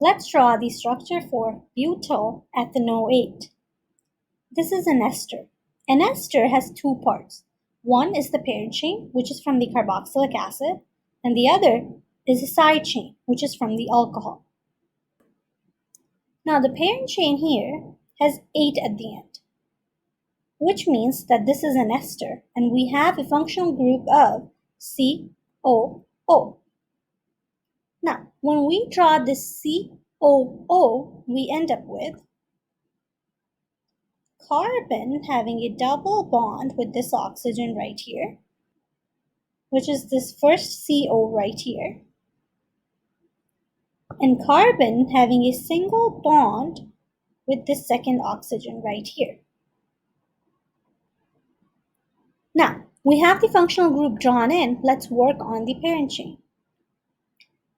Let's draw the structure for butyl ethanoate. This is an ester. An ester has two parts. One is the parent chain, which is from the carboxylic acid, and the other is a side chain, which is from the alcohol. Now the parent chain here has 8 at the end, which means that this is an ester, and we have a functional group of COO. Now, when we draw this COO, we end up with carbon having a double bond with this oxygen right here, which is this first CO right here, and carbon having a single bond with this second oxygen right here. Now, we have the functional group drawn in. Let's work on the parent chain.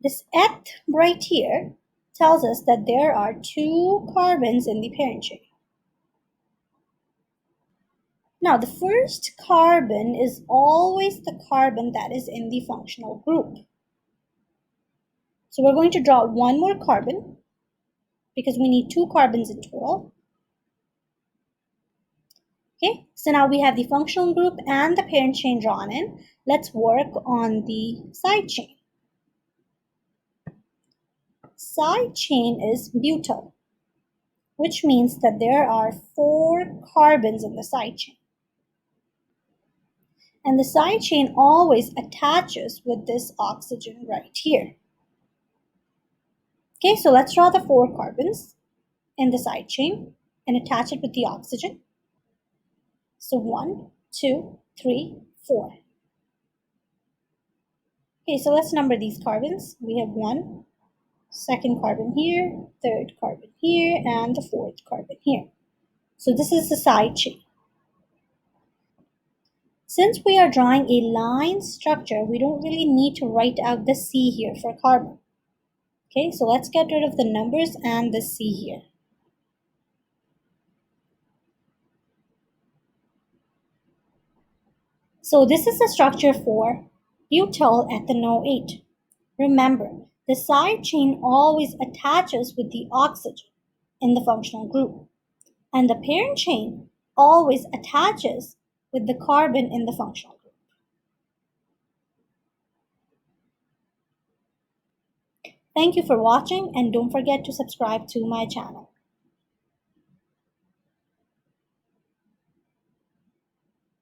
This eth right here tells us that there are 2 carbons in the parent chain. Now, the first carbon is always the carbon that is in the functional group. So we're going to draw one more carbon because we need 2 carbons in total. Okay, so now we have the functional group and the parent chain drawn in. Let's work on the side chain. Side chain is butyl, which means that there are 4 carbons in the side chain. And the side chain always attaches with this oxygen right here. Okay, so let's draw the 4 carbons in the side chain and attach it with the oxygen. So 1, 2, 3, 4. Okay, so let's number these carbons. We have 1, second carbon here, third carbon here, and the 4th carbon here. So this is the side chain. Since we are drawing a line structure, we don't really need to write out the C here for carbon. Okay, so let's get rid of the numbers and the C here. So this is the structure for butyl ethanoate. Remember, the side chain always attaches with the oxygen in the functional group, and the parent chain always attaches with the carbon in the functional group. Thank you for watching, and don't forget to subscribe to my channel.